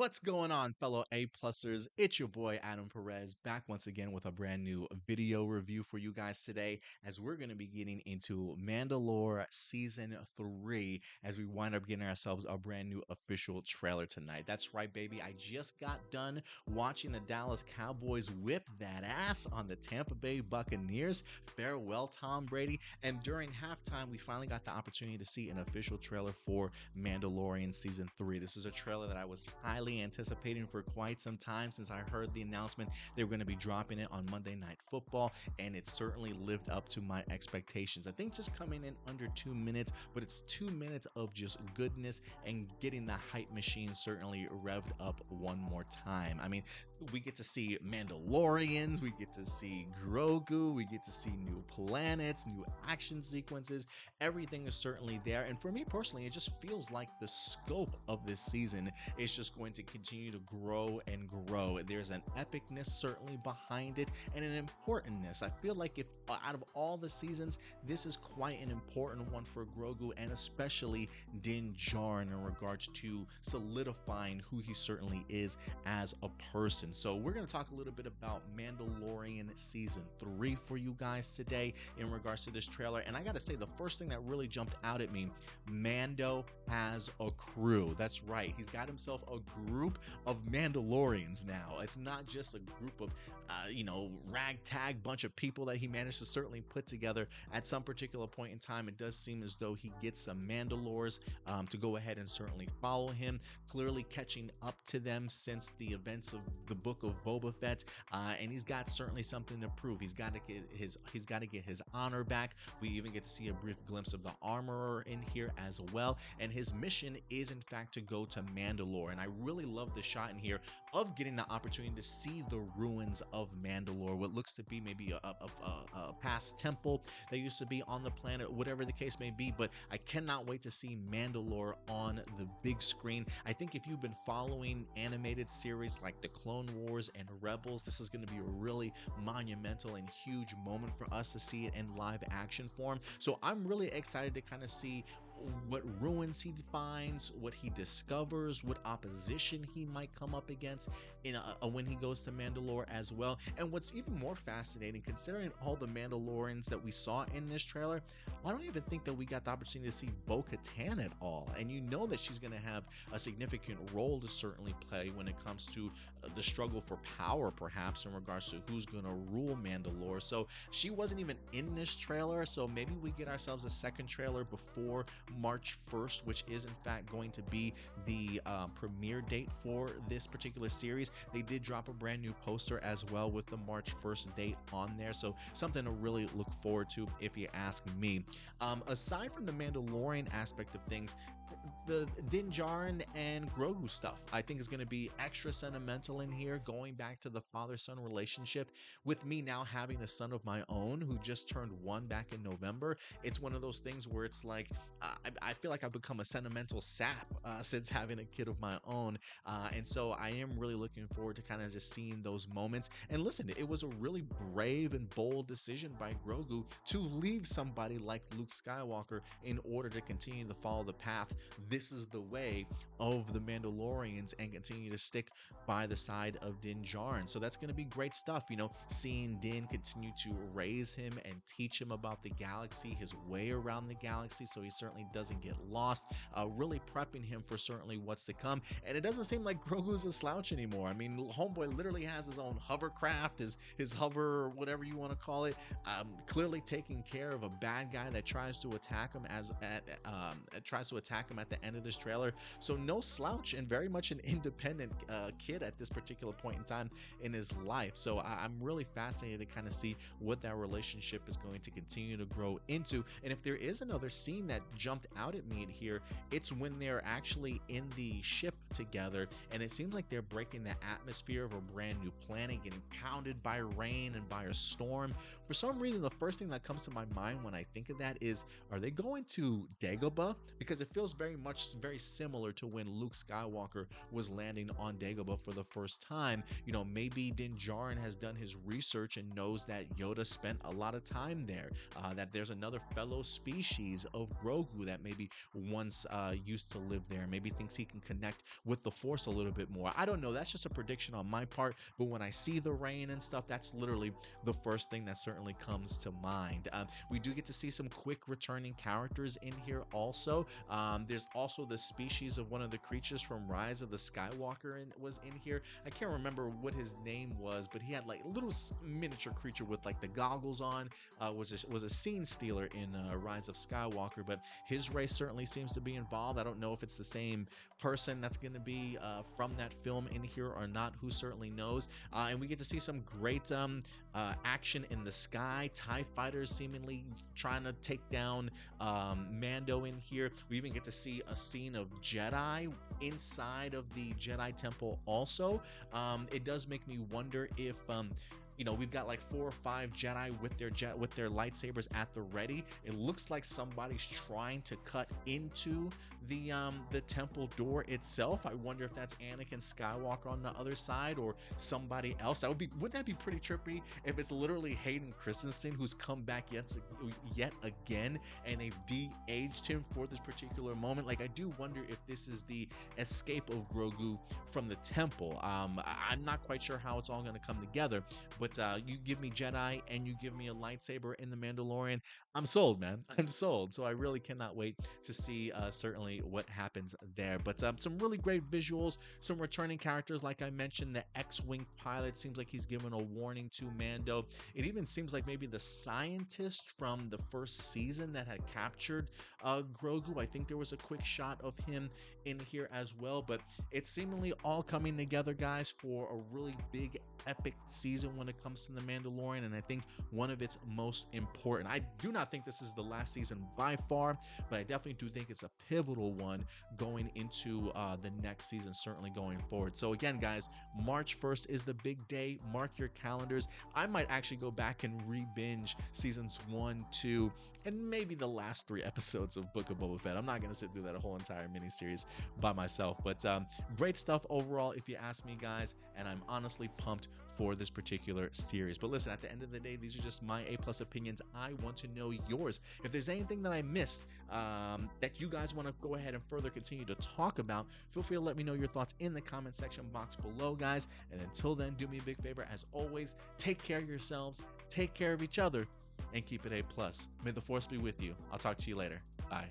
What's going on, fellow A-plussers? It's your boy Adam Perez back once again with a brand new video review for you guys today, as we're going to be getting into Mandalore Season 3 as we wind up getting ourselves a brand new official trailer tonight. That's right, baby. I just got done watching the Dallas Cowboys whip that ass on the Tampa Bay Buccaneers. Farewell, Tom Brady. And during halftime, we finally got the opportunity to see an official trailer for Mandalorian Season 3. This is a trailer that I was highly anticipating for quite some time since I heard the announcement they were going to be dropping it on Monday Night Football, and it certainly lived up to my expectations. I think just coming in under 2 minutes, but it's 2 minutes of just goodness and getting the hype machine certainly revved up one more time. I mean, we get to see Mandalorians, we get to see Grogu, we get to see new planets, new action sequences. Everything is certainly there, and for me personally, it just feels like the scope of this season is just going to continue to grow and grow. There's an epicness certainly behind it and an importantness. I feel like if out of all the seasons, this is quite an important one for Grogu, and especially Din Djarin in regards to solidifying who he certainly is as a person. So we're going to talk a little bit about Mandalorian Season 3 for you guys today in regards to this trailer. And I got to say, the first thing that really jumped out at me, Mando has a crew. That's right. He's got himself a group of Mandalorians now. It's not just a group of, ragtag bunch of people that he managed to certainly put together at some particular point in time. It does seem as though he gets some Mandalores to go ahead and certainly follow him, clearly catching up to them since the events of the book of Boba Fett, and he's got certainly something to prove. He's got to get his honor back. We even get to see a brief glimpse of the armorer in here as well, and his mission is in fact to go to Mandalore. And I really love the shot in here of getting the opportunity to see the ruins of Mandalore, what looks to be maybe a past temple that used to be on the planet, whatever the case may be. But I cannot wait to see Mandalore on the big screen. I think if you've been following animated series like the Clone Wars and Rebels, this is going to be a really monumental and huge moment for us to see it in live action form. So I'm really excited to kind of see what ruins he finds, what he discovers, what opposition he might come up against when he goes to Mandalore as well. And what's even more fascinating, considering all the Mandalorians that we saw in this trailer, I don't even think that we got the opportunity to see Bo-Katan at all. And you know that she's going to have a significant role to certainly play when it comes to the struggle for power, perhaps in regards to who's going to rule Mandalore. So she wasn't even in this trailer, so maybe we get ourselves a second trailer before March 1st, which is in fact going to be the premiere date for this particular series. They did drop a brand new poster as well with the March 1st date on there, so something to really look forward to if you ask me. Aside from the Mandalorian aspect of things, the Din Djarin and Grogu stuff I think is going to be extra sentimental in here, going back to the father-son relationship. With me now having a son of my own who just turned 1 back in November, it's one of those things where it's like I feel like I've become a sentimental sap since having a kid of my own, and so I am really looking forward to kind of just seeing those moments. And listen, it was a really brave and bold decision by Grogu to leave somebody like Luke Skywalker in order to continue to follow the path. This is the way of the Mandalorians, and continue to stick by the side of Din Djarin. So that's going to be great stuff, seeing Din continue to raise him and teach him about the galaxy, his way around the galaxy, so he certainly doesn't get lost, really prepping him for certainly what's to come. And it doesn't seem like Grogu's a slouch anymore. I mean, homeboy literally has his own hovercraft, his hover, whatever you want to call it, clearly taking care of a bad guy that tries to attack him at the end of this trailer. So no slouch, and very much an independent kid at this particular point in time in his life. So I'm really fascinated to kind of see what that relationship is going to continue to grow into. And if there is another scene that jumped out at me in here, it's when they're actually in the ship together, and it seems like they're breaking the atmosphere of a brand new planet, getting pounded by rain and by a storm. For some reason, the first thing that comes to my mind when I think of that is, are they going to Dagobah? Because it feels very similar to when Luke Skywalker was landing on Dagobah for the first time. Maybe Din Djarin has done his research and knows that Yoda spent a lot of time there, that there's another fellow species of Grogu Grogu that maybe once used to live there. Maybe thinks he can connect with the Force a little bit more. I don't know. That's just a prediction on my part. But when I see the rain and stuff, that's literally the first thing that certainly comes to mind. We do get to see some quick returning characters in here also. There's also the species of one of the creatures from Rise of the Skywalker was in here. I can't remember what his name was, but he had like a little miniature creature with like the goggles on. Was a scene stealer in Rise of Skywalker, but his race certainly seems to be involved. I don't know if it's the same person that's going to be from that film in here or not. Who certainly knows? And we get to see some great action in the sky. TIE fighters seemingly trying to take down Mando in here. We even get to see a scene of Jedi inside of the Jedi Temple also. It does make me wonder if we've got like 4 or 5 Jedi with their lightsabers at the ready. It looks like somebody's trying to cut into the temple door itself. I wonder if that's Anakin Skywalker on the other side or somebody else. Wouldn't that be pretty trippy if it's literally Hayden Christensen who's come back yet again and they've de-aged him for this particular moment? Like, I do wonder if this is the escape of Grogu from the temple. I'm not quite sure how it's all going to come together, but you give me Jedi and you give me a lightsaber in The Mandalorian, I'm sold, man. I'm sold. So I really cannot wait to see certainly what happens there. But some really great visuals, some returning characters. Like I mentioned, the X-Wing pilot seems like he's given a warning to Mando. It even seems like maybe the scientist from the first season that had captured Grogu, I think there was a quick shot of him in here as well. But it's seemingly all coming together, guys, for a really big, epic season when it comes to The Mandalorian, and I think one of its most important. I do not think this is the last season by far, but I definitely do think it's a pivotal one going into the next season, certainly going forward. So again, guys, March 1st is the big day. Mark your calendars. I might actually go back and re-binge seasons 1, 2, and maybe the last 3 episodes of Book of Boba Fett. I'm not going to sit through that whole entire miniseries by myself, but great stuff overall, if you ask me, guys, and I'm honestly pumped for this particular series. But listen, at the end of the day, these are just my A+ opinions. I want to know yours. If there's anything that I missed that you guys want to go ahead and further continue to talk about, feel free to let me know your thoughts in the comment section box below, guys. And until then, do me a big favor. As always, take care of yourselves, take care of each other, and keep it A+. May the Force be with you. I'll talk to you later. Bye.